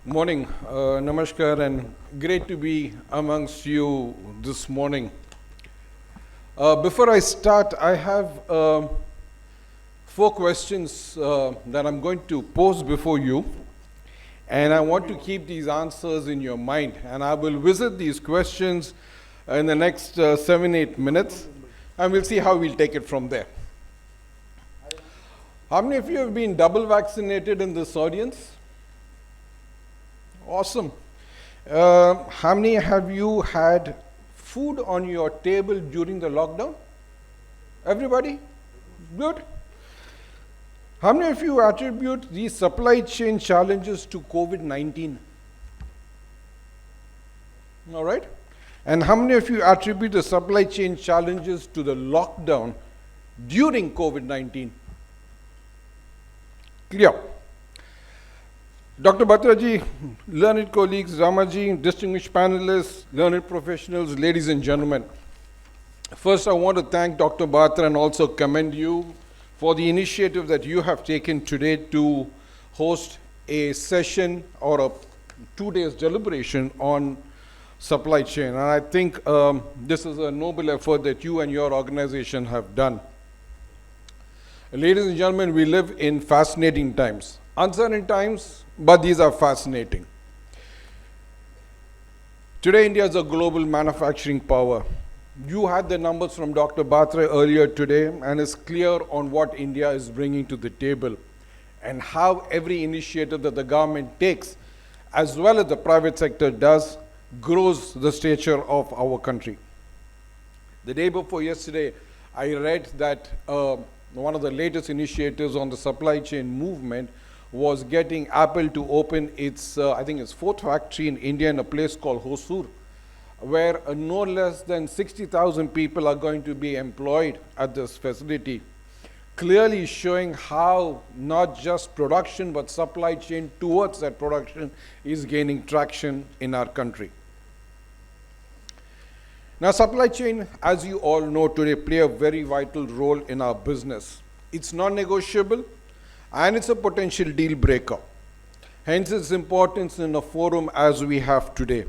Morning, Namaskar, and great to be amongst you this morning. Before I start, I have four questions that I'm going to pose before you, and I want to keep these answers in your mind. And I will visit these questions in the next 7-8 minutes, and we'll see how we'll take it from there. How many of you have been double vaccinated in this audience? Awesome. How many have you had food on your table during the lockdown? Everybody? Good. How many of you attribute these supply chain challenges to COVID-19? All right. And how many of you attribute the supply chain challenges to the lockdown during COVID-19? Clear. Dr. Batraji, learned colleagues, Ramaji, distinguished panelists, learned professionals, ladies and gentlemen. First, I want to thank Dr. Batra and also commend you for the initiative that you have taken today to host a session or a 2 days deliberation on supply chain. And I think this is a noble effort that you and your organization have done. Ladies and gentlemen, we live in fascinating times. Uncertain times, but these are fascinating. Today, India is a global manufacturing power. You had the numbers from Dr. Batra earlier today, and it's clear on what India is bringing to the table and how every initiative that the government takes, as well as the private sector does, grows the stature of our country. The day before yesterday, I read that one of the latest initiatives on the supply chain movement was getting Apple to open its, I think its 4th factory in India in a place called Hosur, where no less than 60,000 people are going to be employed at this facility, clearly showing how not just production but supply chain towards that production is gaining traction in our country. Now, supply chain, as you all know today, play a very vital role in our business. It's non-negotiable, and it's a potential deal breaker. Hence its importance in a forum as we have today.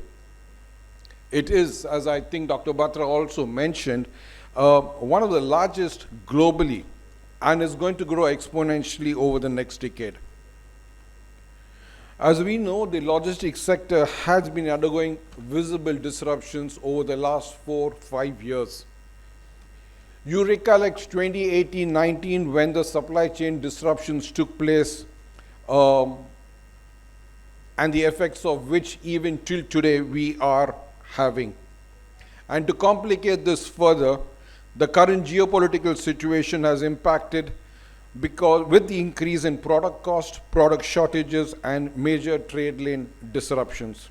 It is, as I think Dr. Batra also mentioned, one of the largest globally and is going to grow exponentially over the next decade. As we know, the logistics sector has been undergoing visible disruptions over the last 4-5 years. You recollect 2018-19 when the supply chain disruptions took place and the effects of which even till today we are having. And to complicate this further, the current geopolitical situation has impacted because with the increase in product cost, product shortages, and major trade lane disruptions.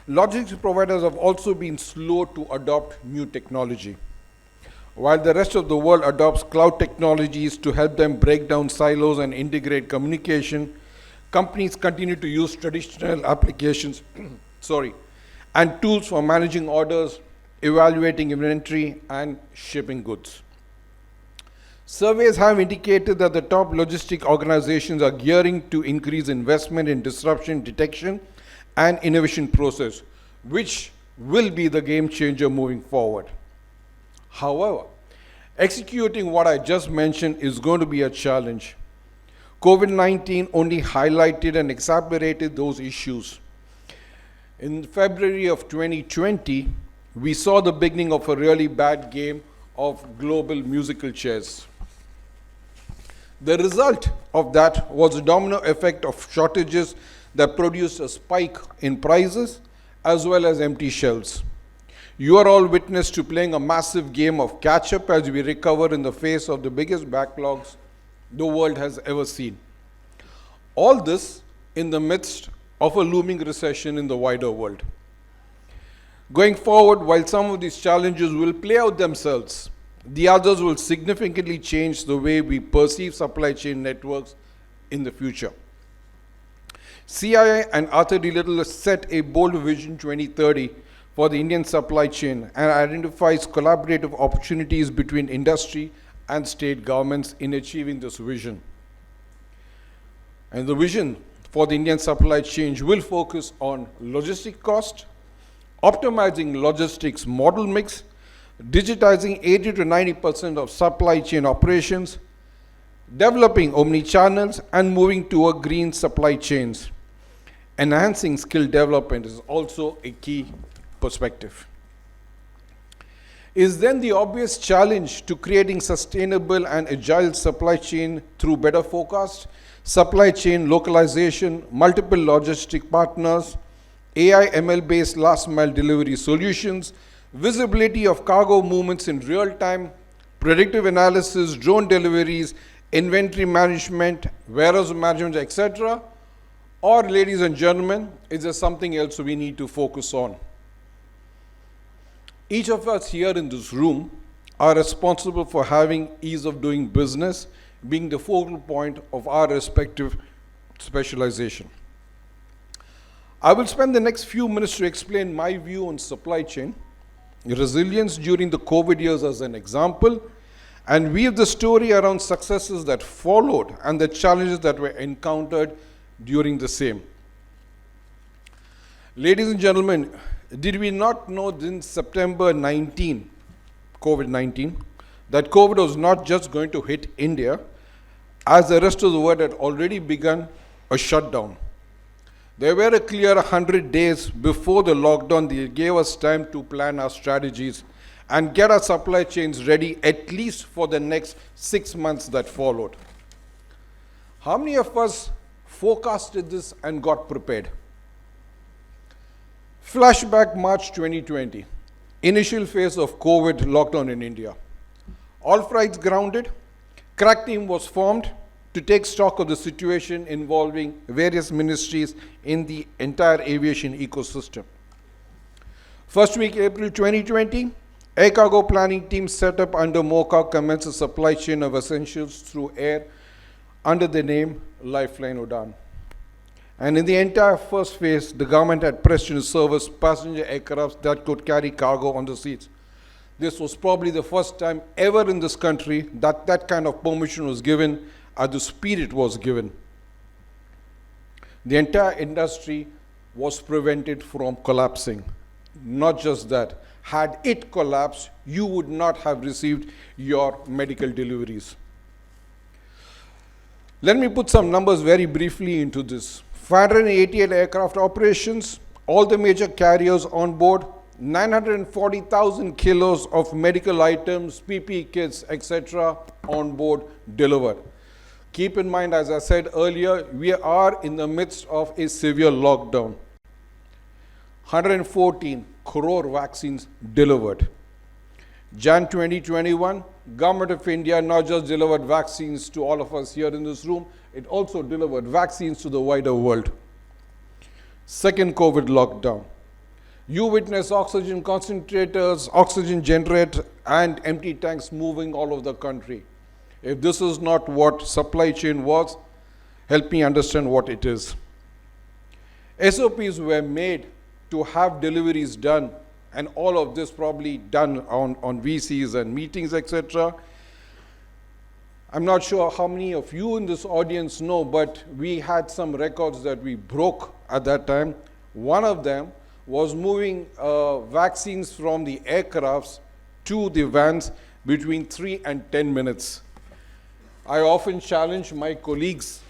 Logistics providers have also been slow to adopt new technology. While the rest of the world adopts cloud technologies to help them break down silos and integrate communication, companies continue to use traditional applications and tools for managing orders, evaluating inventory, and shipping goods. Surveys have indicated that the top logistic organizations are gearing to increase investment in disruption detection and innovation process, which will be the game changer moving forward. However, executing what I just mentioned is going to be a challenge. COVID-19 only highlighted and exacerbated those issues. In February of 2020, we saw the beginning of a really bad game of global musical chairs. The result of that was a domino effect of shortages that produced a spike in prices as well as empty shelves. You are all witness to playing a massive game of catch-up as we recover in the face of the biggest backlogs the world has ever seen. All this in the midst of a looming recession in the wider world. Going forward, while some of these challenges will play out themselves, the others will significantly change the way we perceive supply chain networks in the future. CII and Arthur D. Little set a bold Vision 2030 for the Indian supply chain and identifies collaborative opportunities between industry and state governments in achieving this vision. And the vision for the Indian supply chain will focus on logistic cost, optimizing logistics model mix, digitizing 80 to 90% of supply chain operations, developing omni-channels, and moving to a green supply chains. Enhancing skill development is also a key perspective. Is then the obvious challenge to creating sustainable and agile supply chain through better forecast, supply chain localization, multiple logistic partners, AI ML based last mile delivery solutions, visibility of cargo movements in real time, predictive analysis, drone deliveries, inventory management, warehouse management, etc. Or, ladies and gentlemen, is there something else we need to focus on? Each of us here in this room are responsible for having ease of doing business being the focal point of our respective specialization. I will spend the next few minutes to explain my view on supply chain, resilience during the COVID years as an example, and weave the story around successes that followed and the challenges that were encountered during the same. Ladies and gentlemen, did we not know in September 19, COVID-19, that COVID was not just going to hit India, as the rest of the world had already begun a shutdown. There were a clear 100 days before the lockdown. They gave us time to plan our strategies and get our supply chains ready at least for the next 6 months that followed. How many of us forecasted this and got prepared? Flashback March 2020, initial phase of COVID lockdown in India. All flights grounded, crack team was formed to take stock of the situation involving various ministries in the entire aviation ecosystem. First week April 2020, air cargo planning team set up under MOCA commenced a supply chain of essentials through air under the name Lifeline Udan. And in the entire first phase, the government had pressed into service passenger aircrafts that could carry cargo on the seats. This was probably the first time ever in this country that that kind of permission was given at the speed it was given. The entire industry was prevented from collapsing. Not just that, had it collapsed, you would not have received your medical deliveries. Let me put some numbers very briefly into this. 588 aircraft operations, all the major carriers on board, 940,000 kilos of medical items, PPE kits, etc. on board delivered. Keep in mind, as I said earlier, we are in the midst of a severe lockdown. 114 crore vaccines delivered. Jan 2021, Government of India not just delivered vaccines to all of us here in this room, it also delivered vaccines to the wider world. Second COVID lockdown. You witness oxygen concentrators, oxygen generators, and empty tanks moving all over the country. If this is not what supply chain was, help me understand what it is. SOPs were made to have deliveries done, and all of this probably done on VCs and meetings, etc. I'm not sure how many of you in this audience know, but we had some records that we broke at that time. One of them was moving vaccines from the aircrafts to the vans between 3 and 10 minutes. I often challenge my colleagues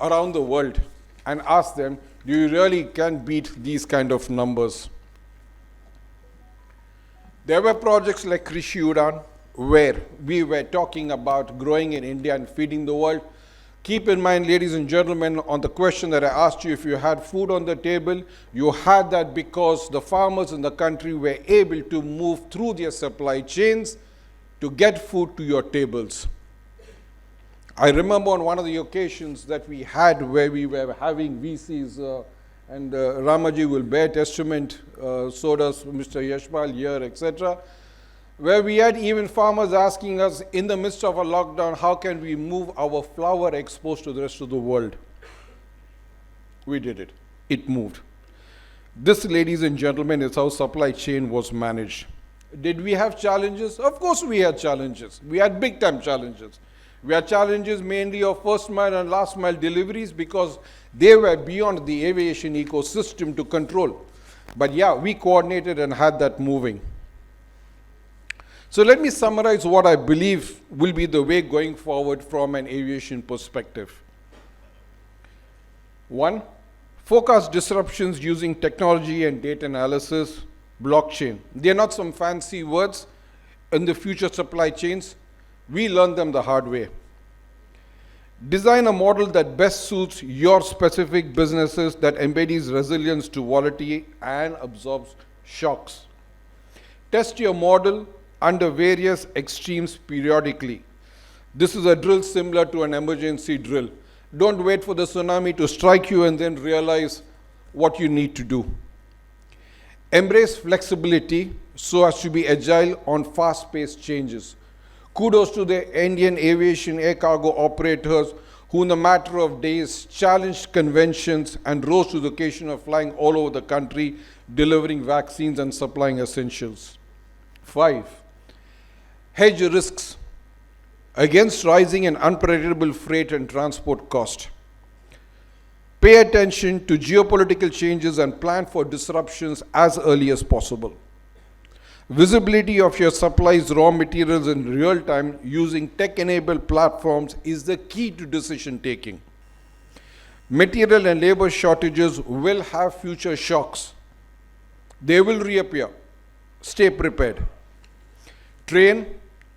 around the world and ask them, do you really can beat these kind of numbers? There were projects like Krishi Udan, where we were talking about growing in India and feeding the world. Keep in mind, ladies and gentlemen, on the question that I asked you, if you had food on the table, you had that because the farmers in the country were able to move through their supply chains to get food to your tables. I remember on one of the occasions that we had where we were having VCs, and Ramaji will bear testament, so does Mr. Yashpal here, etc., where we had even farmers asking us in the midst of a lockdown, how can we move our flour exposed to the rest of the world? We did it. It moved. This, ladies and gentlemen, is how supply chain was managed. Did we have challenges? Of course we had challenges. We had big time challenges. We had challenges mainly of first mile and last mile deliveries because they were beyond the aviation ecosystem to control. But yeah, we coordinated and had that moving. So let me summarize what I believe will be the way going forward from an aviation perspective. 1, forecast disruptions using technology and data analysis, blockchain. They're not some fancy words in the future supply chains. We learned them the hard way. Design a model that best suits your specific businesses, that embodies resilience to volatility and absorbs shocks. Test your model under various extremes periodically. This is a drill similar to an emergency drill. Don't wait for the tsunami to strike you and then realize what you need to do. Embrace flexibility so as to be agile on fast-paced changes. Kudos to the Indian aviation air cargo operators who in a matter of days challenged conventions and rose to the occasion of flying all over the country, delivering vaccines and supplying essentials. 5, hedge risks against rising and unpredictable freight and transport cost. Pay attention to geopolitical changes and plan for disruptions as early as possible. Visibility of your supplies, raw materials in real time using tech-enabled platforms is the key to decision taking. Material and labor shortages will have future shocks. They will reappear. Stay prepared. Train,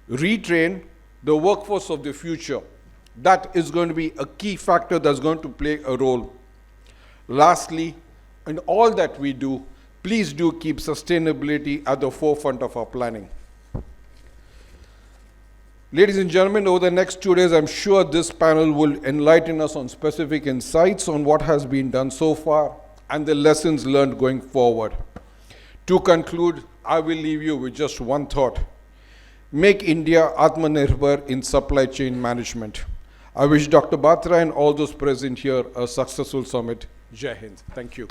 retrain the workforce of the future. That is going to be a key factor that's going to play a role. Lastly, in all that we do, please do keep sustainability at the forefront of our planning. Ladies and gentlemen, over the next 2 days, I'm sure this panel will enlighten us on specific insights on what has been done so far and the lessons learned going forward. To conclude, I will leave you with just one thought. Make India Atmanirbhar in supply chain management. I wish Dr. Batra and all those present here a successful summit. Jai Hind. Thank you.